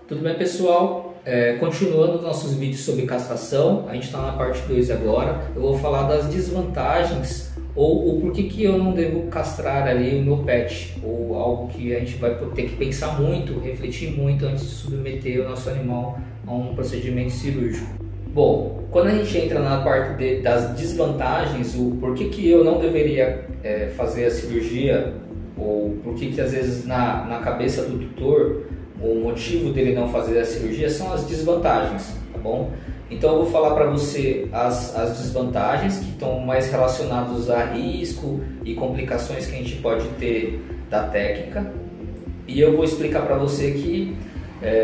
Tudo bem, pessoal? Continuando nossos vídeos sobre castração, a gente está na parte 2 agora. Eu vou falar das desvantagens ou o porquê que eu não devo castrar ali o meu pet, ou algo que a gente vai ter que pensar muito, refletir muito antes de submeter o nosso animal a um procedimento cirúrgico. Bom, quando a gente entra na parte das desvantagens, o porquê que eu não deveria fazer a cirurgia, ou porquê que às vezes na cabeça do tutor o motivo dele não fazer a cirurgia são as desvantagens, tá bom? Então eu vou falar para você as desvantagens que estão mais relacionadas a risco e complicações que a gente pode ter da técnica, e eu vou explicar para você que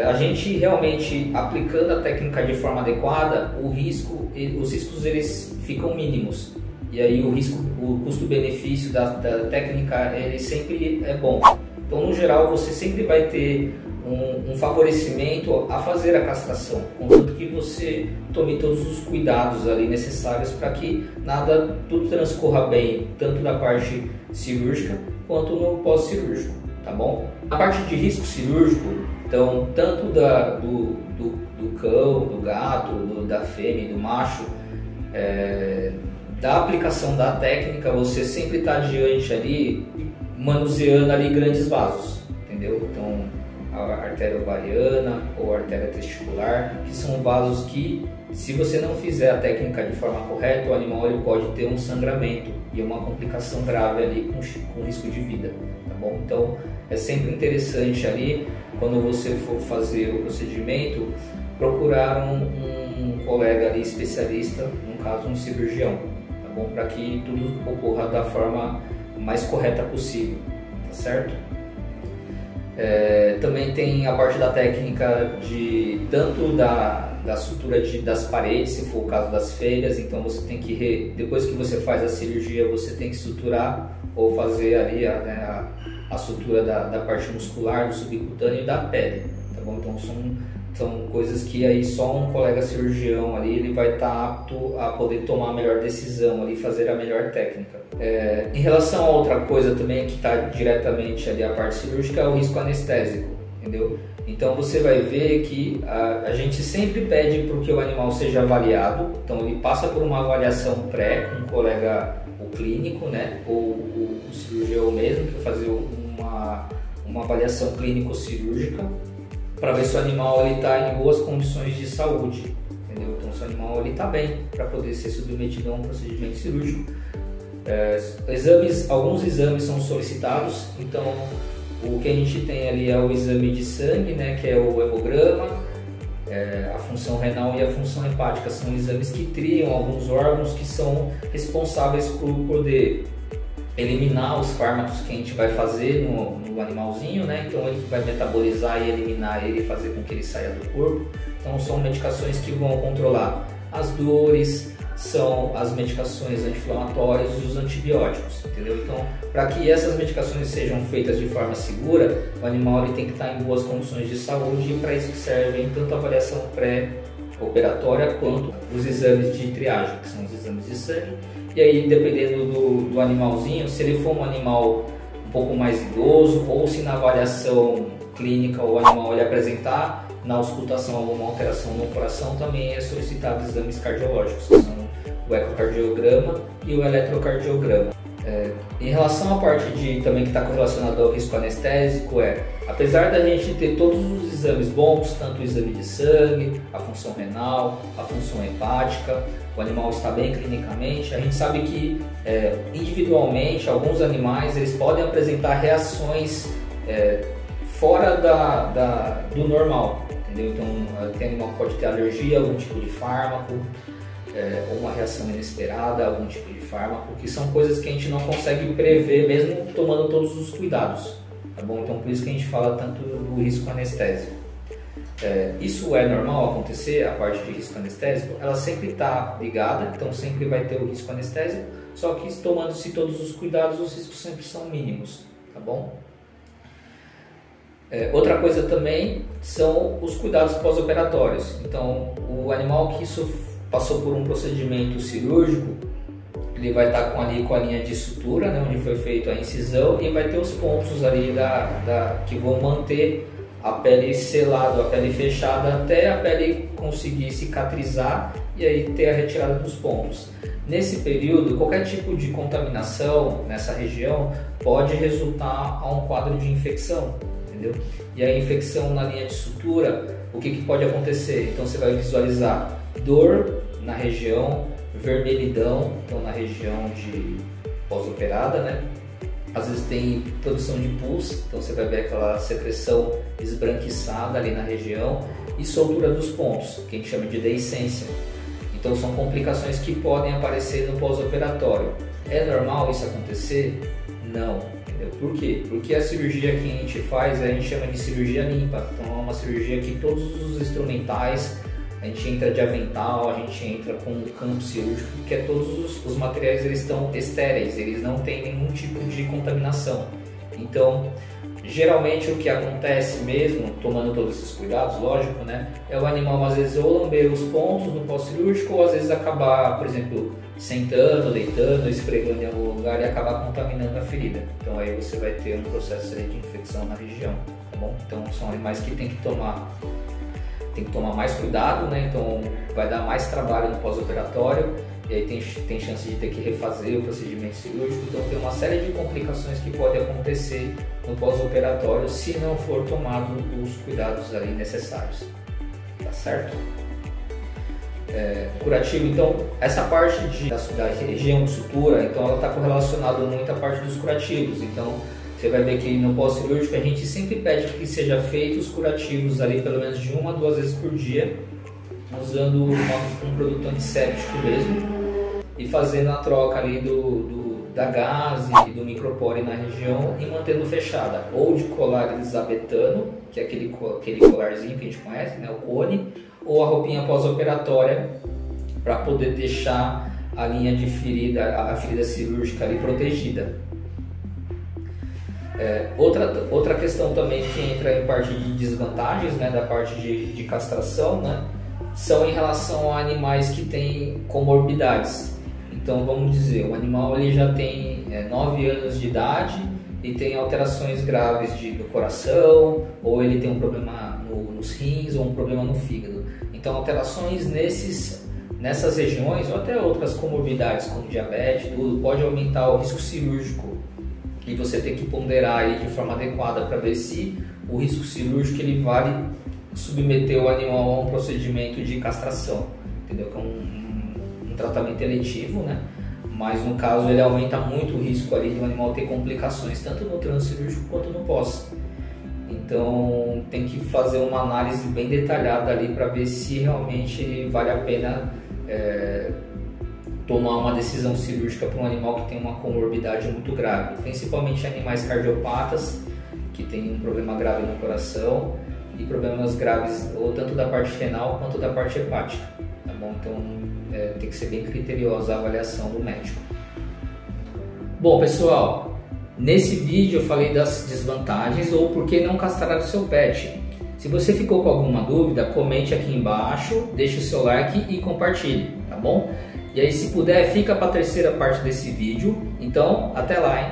a gente realmente aplicando a técnica de forma adequada, os riscos eles ficam mínimos, e aí o custo-benefício da técnica ele sempre é bom. Então no geral você sempre vai ter um favorecimento a fazer a castração, contanto que você tome todos os cuidados ali necessários para que tudo transcorra bem, tanto da parte cirúrgica quanto no pós-cirúrgico, tá bom? A parte de risco cirúrgico, então tanto do cão, do gato, da fêmea e do macho, da aplicação da técnica, você sempre está diante ali, manuseando ali grandes vasos, entendeu? Então a artéria ovariana ou a artéria testicular, que são vasos que, se você não fizer a técnica de forma correta, o animal ele pode ter um sangramento e uma complicação grave ali com risco de vida, tá bom? Então é sempre interessante ali, quando você for fazer o procedimento, procurar um colega ali especialista, no caso um cirurgião, tá bom? Para que tudo ocorra da forma mais correta possível, tá certo? Também tem a parte da técnica tanto da sutura das paredes, se for o caso das fêmeas. Então você tem que, depois que você faz a cirurgia, você tem que suturar ou fazer ali a sutura da parte muscular, do subcutâneo e da pele, tá bom? Então são coisas que aí só um colega cirurgião ali ele vai estar apto a poder tomar a melhor decisão ali, fazer a melhor técnica. Em relação a outra coisa também que está diretamente ali a parte cirúrgica é o risco anestésico, entendeu? Então você vai ver que a gente sempre pede para que o animal seja avaliado, então ele passa por uma avaliação pré com um colega, o clínico, né? Ou o cirurgião mesmo, que vai fazer uma avaliação clínico-cirúrgica, para ver se o animal está em boas condições de saúde, entendeu? Então se o animal está bem para poder ser submetido a um procedimento cirúrgico. Alguns exames são solicitados, então o que a gente tem ali é o exame de sangue, né, que é o hemograma, a função renal e a função hepática, são exames que triam alguns órgãos que são responsáveis por poder eliminar os fármacos que a gente vai fazer no animalzinho, né? Então ele vai metabolizar e eliminar ele e fazer com que ele saia do corpo. Então são medicações que vão controlar as dores, são as medicações anti-inflamatórias e os antibióticos, entendeu? Então, para que essas medicações sejam feitas de forma segura, o animal ele tem que estar em boas condições de saúde, e para isso servem tanto a avaliação pré-operatória quanto os exames de triagem, que são os exames de sangue. E aí, dependendo do animalzinho, se ele for um animal um pouco mais idoso, ou se na avaliação clínica o animal ele apresentar na auscultação alguma alteração no coração, também é solicitado exames cardiológicos, que são o ecocardiograma e o eletrocardiograma. Em relação à parte também que está correlacionada ao risco anestésico, apesar da gente ter todos os exames bons, tanto o exame de sangue, a função renal, a função hepática, o animal está bem clinicamente, a gente sabe que individualmente alguns animais eles podem apresentar reações fora do normal, entendeu? Então tem animal que pode ter alergia a algum tipo de fármaco, ou uma reação inesperada a algum tipo de fármaco, que são coisas que a gente não consegue prever mesmo tomando todos os cuidados, tá bom? Então por isso que a gente fala tanto do risco anestésico. Isso é normal acontecer, a parte de risco anestésico, ela sempre está ligada, então sempre vai ter o risco anestésico, só que tomando-se todos os cuidados, os riscos sempre são mínimos, tá bom? Outra coisa também são os cuidados pós-operatórios. Então o animal que passou por um procedimento cirúrgico, ele vai estar com a linha de sutura, né, onde foi feita a incisão, e vai ter os pontos ali que vão manter a pele selada, a pele fechada, até a pele conseguir cicatrizar e aí ter a retirada dos pontos. Nesse período, qualquer tipo de contaminação nessa região pode resultar a um quadro de infecção, entendeu? E a infecção na linha de sutura, o que pode acontecer? Então você vai visualizar dor na região, vermelhidão, então na região de pós-operada, né? Às vezes tem produção de pus, então você vai ver aquela secreção esbranquiçada ali na região, e soltura dos pontos, que a gente chama de deiscência. Então são complicações que podem aparecer no pós-operatório. É normal isso acontecer? Não. Entendeu? Por quê? Porque a cirurgia que a gente faz, a gente chama de cirurgia limpa. Então é uma cirurgia que todos os instrumentais, a gente entra de avental, a gente entra com um campo cirúrgico, porque todos os materiais eles estão estéreis, eles não têm nenhum tipo de contaminação. Então, geralmente o que acontece mesmo, tomando todos esses cuidados, lógico, né, é o animal às vezes ou lamber os pontos no pós-cirúrgico, ou às vezes acabar, por exemplo, sentando, deitando, esfregando em algum lugar e acabar contaminando a ferida. Então aí você vai ter um processo de infecção na região, tá bom? Então são animais que tem que tomar mais cuidado, né? Então vai dar mais trabalho no pós-operatório e aí tem chance de ter que refazer o procedimento cirúrgico. Então tem uma série de complicações que podem acontecer no pós-operatório se não for tomado os cuidados ali necessários, tá certo? Curativo, então essa parte da região de sutura, então ela está correlacionada muito à parte dos curativos. Então você vai ver que no pós-cirúrgico a gente sempre pede que seja feitos os curativos ali pelo menos de 1 a 2 vezes por dia, usando um produto antisséptico mesmo e fazendo a troca ali da gaze e do micropore na região e mantendo fechada, ou de colar elisabetano, que é aquele colarzinho que a gente conhece, né, o cone, ou a roupinha pós-operatória para poder deixar a linha de ferida, a ferida cirúrgica ali protegida. Outra questão também que entra em parte de desvantagens, né, da parte de castração, né, são em relação a animais que têm comorbidades. Então vamos dizer, o animal ele já tem 9 anos de idade e tem alterações graves do coração, ou ele tem um problema nos rins ou um problema no fígado. Então alterações nessas regiões ou até outras comorbidades como diabetes, pode aumentar o risco cirúrgico e você tem que ponderar aí de forma adequada para ver se o risco cirúrgico ele vale submeter o animal a um procedimento de castração, entendeu? Que é um tratamento eletivo, né? Mas no caso ele aumenta muito o risco ali de o animal ter complicações tanto no transcirúrgico quanto no pós. Então tem que fazer uma análise bem detalhada ali para ver se realmente vale a pena tomar uma decisão cirúrgica para um animal que tem uma comorbidade muito grave, principalmente animais cardiopatas que têm um problema grave no coração e problemas graves ou tanto da parte renal quanto da parte hepática, tá bom? Então tem que ser bem criteriosa a avaliação do médico. Bom pessoal, nesse vídeo eu falei das desvantagens ou por que não castrar o seu pet. Se você ficou com alguma dúvida, comente aqui embaixo, deixe o seu like e compartilhe, tá bom? E aí se puder, fica para a terceira parte desse vídeo. Então, até lá, hein?